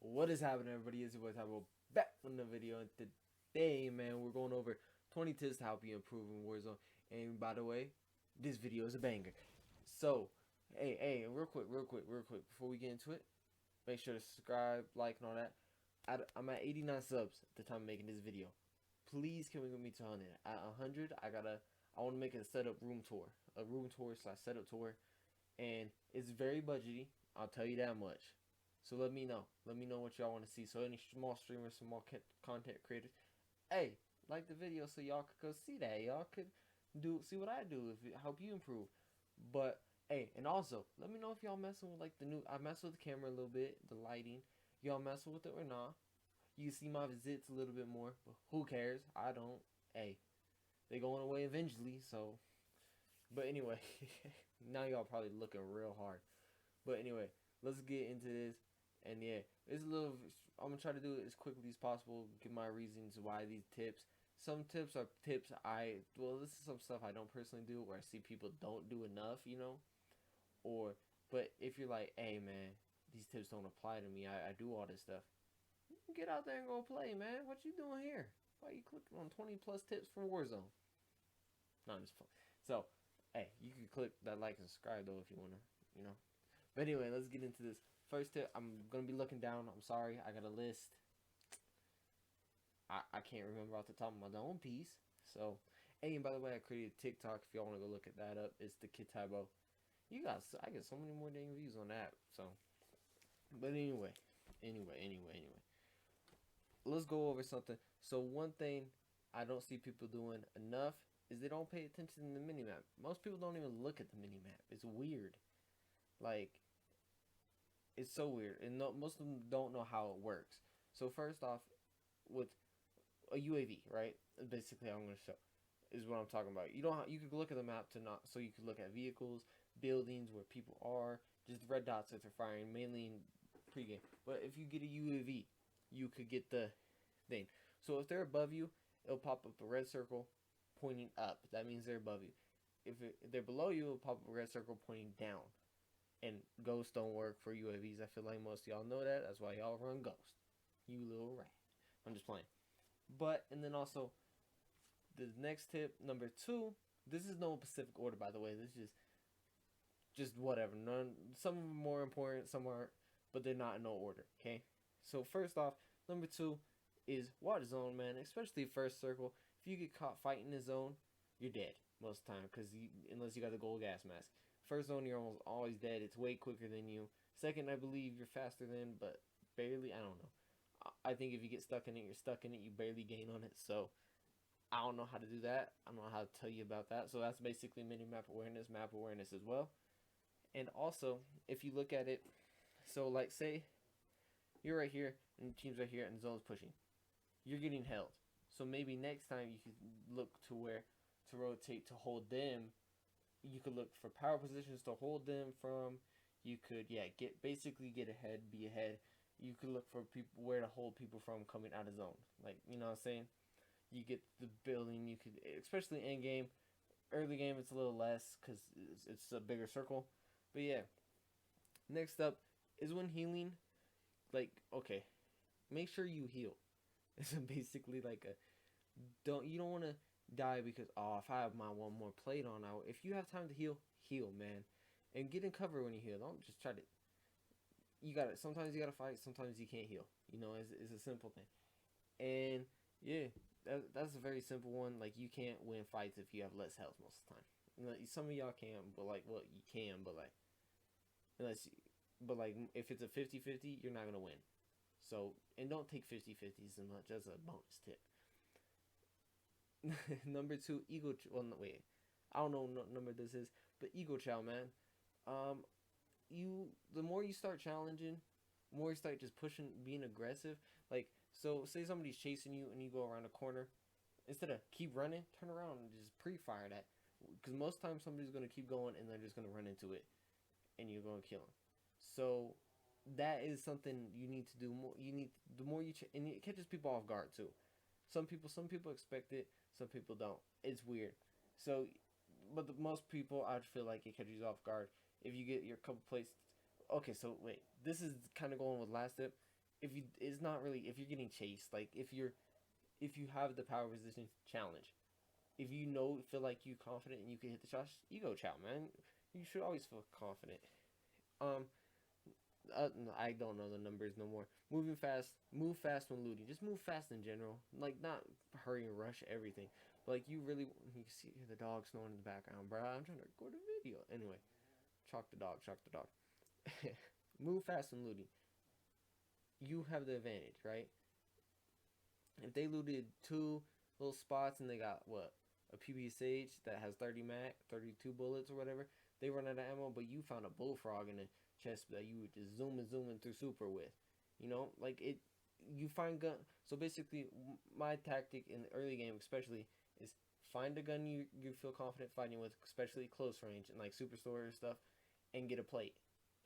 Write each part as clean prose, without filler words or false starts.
What is happening, everybody? It's your boy Tybo back from the video, and today, man, we're going over 20 tips to help you improve in Warzone. And by the way, this video is a banger. So, hey, real quick, before we get into it, make sure to subscribe, like, and all that. I'm at 89 subs at the time of making this video. Please, can we get me to 100? At 100, I want to make a setup room tour, a room tour slash setup tour, and it's very budgety. I'll tell you that much. So let me know. Let me know what y'all want to see. So any small streamers, small content creators, hey, like the video so y'all could go see that. Y'all could see what I do if it help you improve. But hey, and also let me know if y'all messing with like the new. I mess with the camera a little bit, the lighting. Y'all messing with it or not? You can see my zits a little bit more, but who cares? I don't. Hey, they going away eventually. So, but anyway, now y'all probably looking real hard. But anyway, let's get into this. And yeah, it's a little. I'm gonna try to do it as quickly as possible. Give my reasons why these tips. Some tips are tips this is some stuff I don't personally do, where I see people don't do enough, Or, but if you're like, hey man, these tips don't apply to me. I do all this stuff. Get out there and go play, man. What you doing here? Why you clicking on 20 plus tips for Warzone? No, I'm just fun. So, hey, you can click that like and subscribe though if you wanna. But anyway, let's get into this. First tip, I'm gonna be looking down. I'm sorry, I got a list. I can't remember off the top of my own piece. So, hey, and by the way, I created TikTok. If y'all want to go look at that up, it's the kid Tybo. I get so many more dang views on that. So, but anyway, let's go over something. So one thing I don't see people doing enough is they don't pay attention to the minimap. Most people don't even look at the minimap. It's weird. Like, it's so weird, and most of them don't know how it works. So first off, with a UAV, right? Basically, I'm going to show is what I'm talking about. You could look at the map to not so you could look at vehicles, buildings where people are, just red dots that they're firing mainly in pregame. But if you get a UAV, you could get the thing. So if they're above you, it'll pop up a red circle pointing up. That means they're above you. If they're below you, it'll pop up a red circle pointing down. And ghosts don't work for UAVs. I feel like most of y'all know that. That's why y'all run ghost. You little rat. I'm just playing. But, and then also, the next tip, number 2, this is no specific order, by the way. This is just whatever. Some of them are more important, some aren't, but they're not in no order, okay? So, first off, number 2 is Warzone, man. Especially first circle. If you get caught fighting the zone, you're dead most of the time, because unless you got the gold gas mask. First zone, you're almost always dead. It's way quicker than you. Second, I believe you're faster than, but barely. I don't know. I think if you get stuck in it, you're stuck in it. You barely gain on it. So I don't know how to do that. I don't know how to tell you about that. So that's basically mini map awareness as well. And also, if you look at it, so like say you're right here and the team's right here and the zone's pushing, you're getting held. So maybe next time you could look to where to rotate to hold them. You could look for power positions to hold them from. You could get ahead, be ahead. You could look for people where to hold people from coming out of zone. Like, you know what I'm saying? You get the building. You could, especially end game, early game it's a little less because it's a bigger circle. But yeah, next up is when healing. Like, okay, make sure you heal. It's basically like a you don't want to die because if I have my one more plate on now. If you have time to heal, man, and get in cover when you heal. Don't just try to. You got to. Sometimes you gotta fight. Sometimes you can't heal. It's a simple thing. And yeah, that's a very simple one. Like, you can't win fights if you have less health most of the time. Some of y'all can, but like, well, you can, but like, unless, but like, if it's a 50-50, you're not gonna win. So, and don't take 50-50s as much as a bonus tip. Number 2, ego. Well, no, wait, I don't know what number this is, but ego chow, man. Um, the more you start challenging, the more you start just pushing, being aggressive. Like, so say somebody's chasing you and you go around a corner, instead of keep running, turn around and just pre-fire that. Because most times somebody's gonna keep going and they're just gonna run into it, and you're gonna kill them. So that is something you need to do more. The more and it catches people off guard too. Some people expect it, some people don't. It's weird. So, but most people, I'd feel like it catches you off guard if you get your couple places. Okay, so wait, this is kind of going with last tip. if you, it's not really if you're getting chased. Like if you have the power position, challenge. If you know feel like you confident and you can hit the shots, you go chow, man. You should always feel confident. Um, I don't know the numbers no more. Moving fast, move fast when looting. Just move fast in general. Like not hurry and rush everything. But like you really, you can see the dog snoring in the background, bro. I'm trying to record a video. Anyway, chalk the dog, chalk the dog. Move fast when looting. You have the advantage, right? If they looted two little spots and they got what, a PPSH that has 30 mag, 32 bullets or whatever, they run out of ammo, but you found a bullfrog in the chest that you would just zooming through super with. You know, like it. You find gun. So basically, my tactic in the early game, especially, is find a gun you feel confident fighting with, especially close range and like superstore stuff, and get a plate,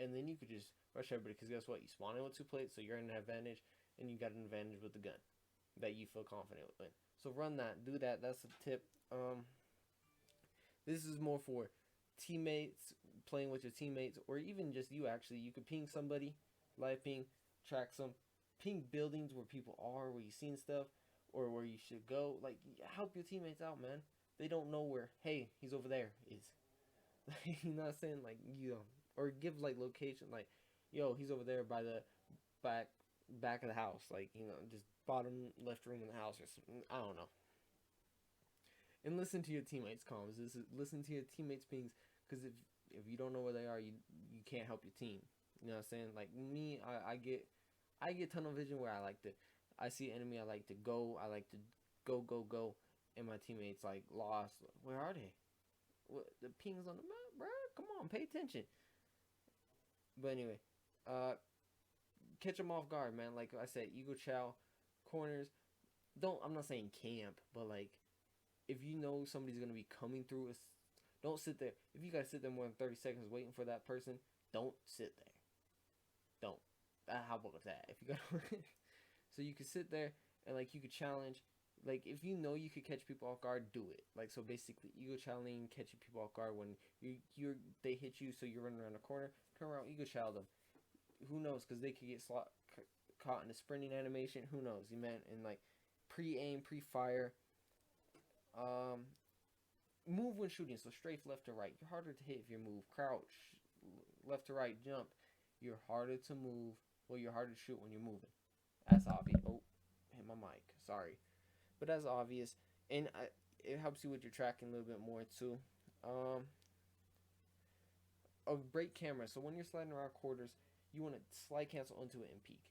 and then you could just rush everybody. Because guess what? You spawn in with two plates, so you're in an advantage, and you got an advantage with the gun that you feel confident with. So run that, do that. That's a tip. This is more for teammates, playing with your teammates, or even just you. Actually, you could ping somebody, live ping, track some, ping buildings where people are, where you seen stuff, or where you should go. Like help your teammates out, man. They don't know where. Hey, he's over there. Is you know what I'm saying? Like you know, or give like location. Like, yo, he's over there by the back back of the house. Like you know, just bottom left room in the house or something. I don't know. And listen to your teammates' comms. Listen to your teammates' pings, because if you don't know where they are, you can't help your team. You know what I'm saying? Like me, I get tunnel vision where I like to, I see an enemy, I like to go, go, and my teammates like lost. Where are they? What the pings on the map, bro? Come on, pay attention. But anyway, uh, catch them off guard, man. Like I said, Eagle Chow, corners. Don't I'm not saying camp, but like if you know somebody's gonna be coming through, don't sit there. If you gotta sit there more than 30 seconds waiting for that person, don't sit there. Don't. How about that? If you got, so you could sit there and like you could challenge. Like if you know you could catch people off guard, do it. Like so basically, ego challenging, catching people off guard when they hit you, so you're running around the corner. Turn around, ego challenge them. Who knows? Because they could get caught in a sprinting animation. Who knows? You meant and like pre-aim, pre-fire. Um, Move when shooting, so strafe left to right. You're harder to hit if you move. Crouch, left to right, jump. You're harder to move. Well, you're harder to shoot when you're moving. That's obvious. Oh, hit my mic. Sorry, but that's obvious, and it helps you with your tracking a little bit more too. Um, a break camera. So when you're sliding around quarters, you want to slide cancel onto it and peek.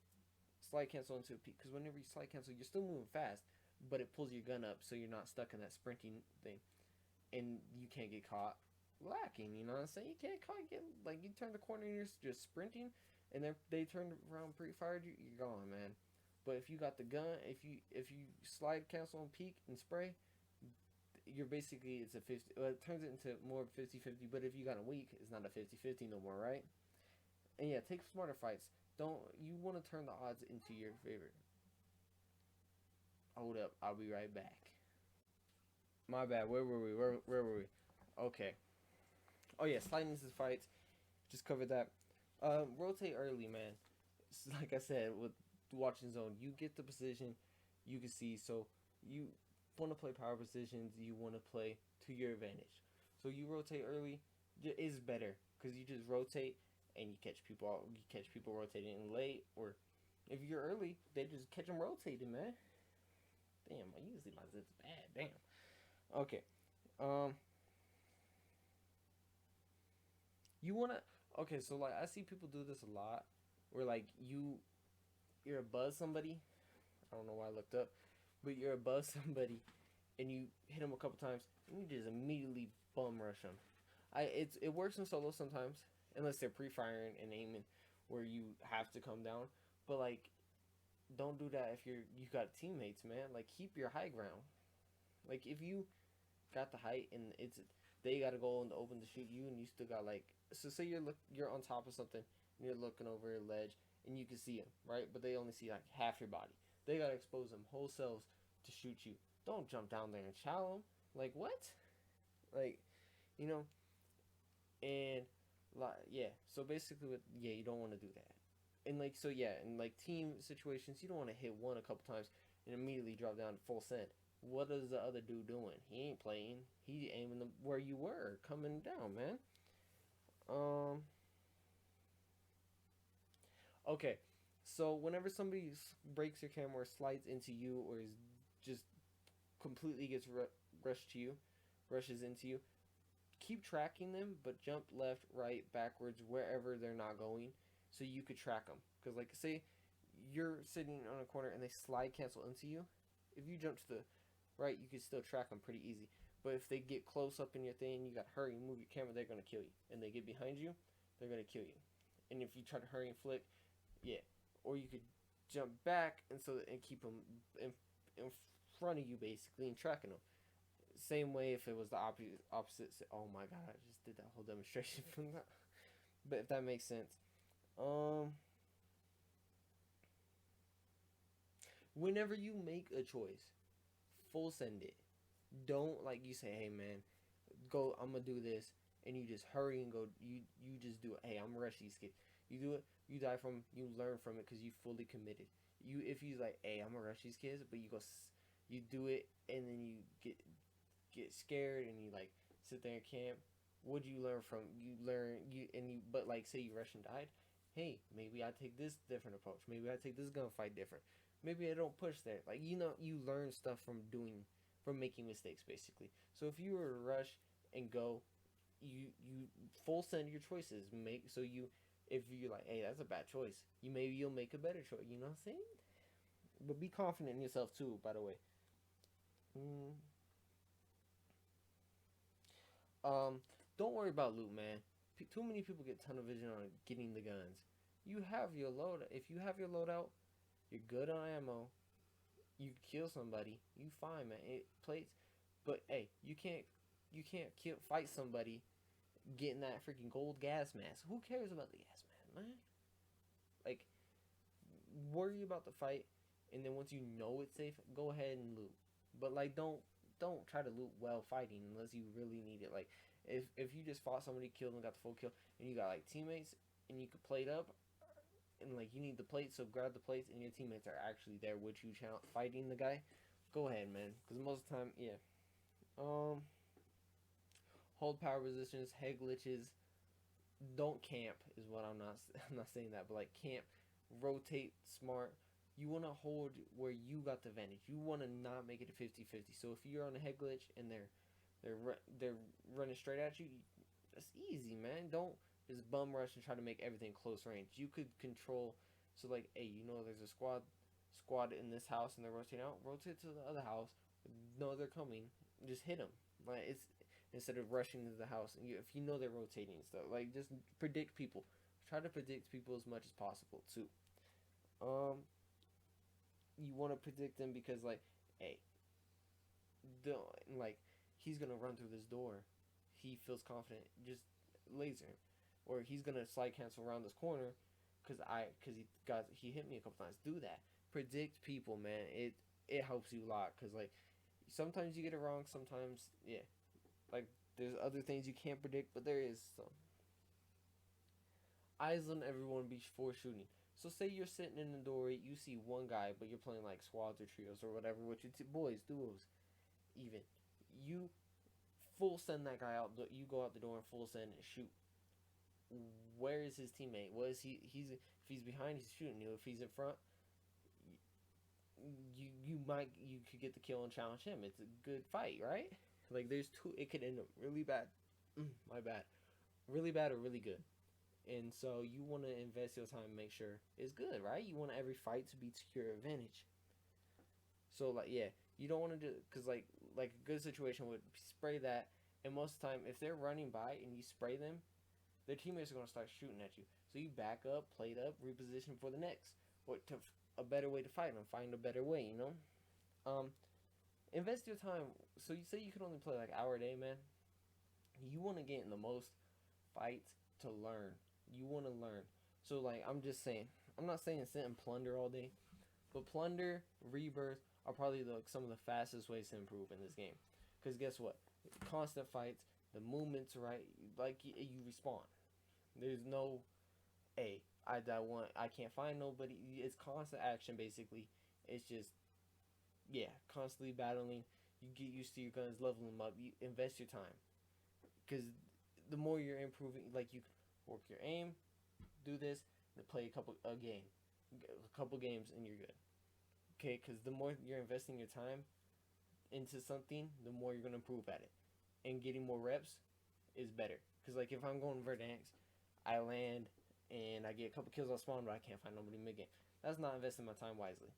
Slide cancel onto a peek, because whenever you slide cancel, you're still moving fast, but it pulls your gun up, so you're not stuck in that sprinting thing, and you can't get caught lacking. You know what I'm saying? You can't get like you turn the corner and you're just sprinting, and they turn around pre-fired you, you're gone, man. But if you got the gun, if you slide cancel and peek and spray, you're basically it's a 50. It turns it into more 50-50. But if you got a weak, it's not a 50-50 no more, right? And yeah, take smarter fights. Don't you want to turn the odds into your favor? Hold up, I'll be right back. My bad. Where were we? Where were we? Okay. Oh yeah, sliding into fights. Just covered that. Rotate early, man. Like I said, with watching zone, you get the position, you can see. So you want to play power positions. You want to play to your advantage. So you rotate early is better, because you just rotate and you catch people. You catch people rotating late, or if you're early, they just catch them rotating, man. Damn, I usually my zip's bad. Damn. Okay. Um, you wanna okay, so like I see people do this a lot, where like you're above somebody. I don't know why I looked up, but you're above somebody, and you hit them a couple times, and you just immediately bum rush them. It works in solo sometimes, unless they're pre-firing and aiming, where you have to come down. But like, don't do that if you got teammates, man. Like keep your high ground. Like if you got the height and it's they gotta go in the open to shoot you, and you still got like, so say you're on top of something and you're looking over a ledge and you can see them, right? But they only see like half your body. They gotta expose them whole selves to shoot you. Don't jump down there and chow them. Like what? Like, you know, and like yeah. So basically, you don't want to do that. And like so, yeah, in like team situations, you don't want to hit one a couple times and immediately drop down full send. What is the other dude doing? He ain't playing. He aiming where you were coming down, man. Um. Okay. So whenever somebody breaks your camera or slides into you or is just completely gets rushed to you, rushes into you, keep tracking them, but jump left, right, backwards, wherever they're not going, so you could track them. Because like say you're sitting on a corner and they slide cancel into you, if you jump to the right, you can still track them pretty easy. But if they get close up in your thing, you got to hurry and move your camera, they're gonna kill you. And they get behind you, they're gonna kill you. And if you try to hurry and flick, yeah, or you could jump back and keep them in front of you basically and tracking them. Same way if it was the opposite. Oh my god, I just did that whole demonstration from that. But if that makes sense, um, whenever you make a choice, full send it. Don't like you say, hey man, go. I'm gonna do this, and you just hurry and go. You just do it. Hey, I'm gonna rush these kids. You do it. You die from. You learn from it because you fully committed. You if you like, hey, I'm gonna rush these kids, but you go, you do it, and then you get scared and you like sit there and camp. What do you learn from you learn you and you but like say you rush and died, hey maybe I take this different approach, maybe I take this gunfight different, maybe I don't push there, like you know you learn stuff from making mistakes basically. So if you were to rush and go, you full send your choices, make so you if you're like hey that's a bad choice, you'll make a better choice, you know what I'm saying. But be confident in yourself too, by the way. mm, Um, don't worry about loot, man. Too many people get tunnel vision on getting the guns. You have your load. If you have your loadout, you're good on ammo. You kill somebody, you fine, man. It plates, but hey, you can't fight somebody getting that freaking gold gas mask. Who cares about the gas mask, man? Like, worry about the fight, and then once you know it's safe, go ahead and loot. But like, don't try to loot while fighting unless you really need it. Like, if you just fought somebody, killed them, got the full kill, and you got like teammates, and you could plate up, and like you need the plates, so grab the plates, and your teammates are actually there with you, fighting the guy. Go ahead, man. Because most of the time, yeah. Um, hold power positions, head glitches. Don't camp is what I'm not. I'm not saying that, but like camp, rotate smart. You want to hold where you got the advantage. You want to not make it a 50-50. So if you're on a head glitch and they're running straight at you, that's easy, man. Don't just bum rush and try to make everything close range. You could control. So like, hey, you know, there's a squad in this house and they're rotating out. Rotate to the other house. No, they're coming. Just hit them. Like it's instead of rushing into the house. And if you know they're rotating and stuff, like just predict people. Try to predict people as much as possible too. Um, you want to predict them because like, hey, don't like he's gonna run through this door. He feels confident. Just laser him, or he's gonna slide cancel around this corner because he hit me a couple times. Do that. Predict people, man. It helps you a lot because like sometimes you get it wrong. Sometimes yeah, like there's other things you can't predict, but there is some. Eyes on everyone before shooting. So say you're sitting in the doorway, you see one guy, but you're playing like squads or trios or whatever with your boys, duos, even. You full send that guy out. You go out the door and full send and shoot. Where is his teammate? What is he? If he's behind, he's shooting you. If he's in front, you could get the kill and challenge him. It's a good fight, right? Like there's two. It could end up really bad. My bad. Really bad or really good. And so you want to invest your time and make sure it's good, right? You want every fight to be to your advantage. So like yeah, you don't want to do because like a good situation would spray that, and most of the time if they're running by and you spray them, their teammates are gonna start shooting at you. So you back up, plate up, reposition for the next, or to a better way to fight them, find a better way, you know. Um, invest your time. So you say you can only play like an hour a day, man. You want to get in the most fights to learn. You want to learn. So like I'm just saying, I'm not saying sit and plunder all day, but plunder, rebirth are probably some of the fastest ways to improve in this game. Because guess what? Constant fights, the movement's right, like you respawn. There's no, hey, I can't find nobody. It's constant action basically. It's just, yeah, constantly battling. You get used to your guns, level them up. You invest your time, because the more you're improving, like you work your aim, do this, and play a game, a couple games, and you're good. Okay, because the more you're investing your time into something, the more you're gonna improve at it, and getting more reps is better. Because like if I'm going Verdansk, I land and I get a couple kills on spawn, but I can't find nobody mid game. That's not investing my time wisely.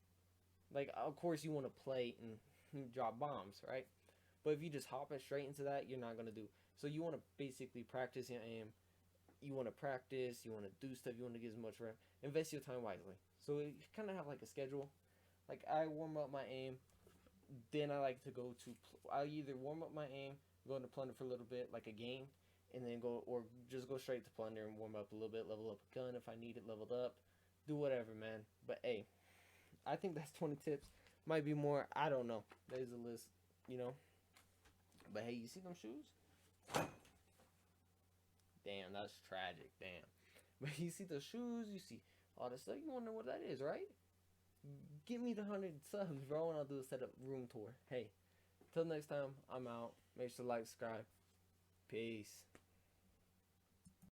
Like of course you want to play and drop bombs, right? But if you just hop it straight into that, you're not gonna do. So you want to basically practice your aim. You want to practice. You want to do stuff. You want to get as much rep. Invest your time wisely. So you kind of have like a schedule. Like I warm up my aim, then I like to go to. I either warm up my aim, go into plunder for a little bit, like a game, and then go or just go straight to plunder and warm up a little bit, level up a gun if I need it leveled up, do whatever, man. But hey, I think that's 20 tips. Might be more. I don't know. There's a list, you know. But hey, you see them shoes? Damn, that's tragic. Damn. But you see the shoes, you see all this stuff. You wonder what that is, right? Give me the 100 subs, bro, and I'll do a setup room tour. Hey, till next time, I'm out. Make sure to like, subscribe. Peace.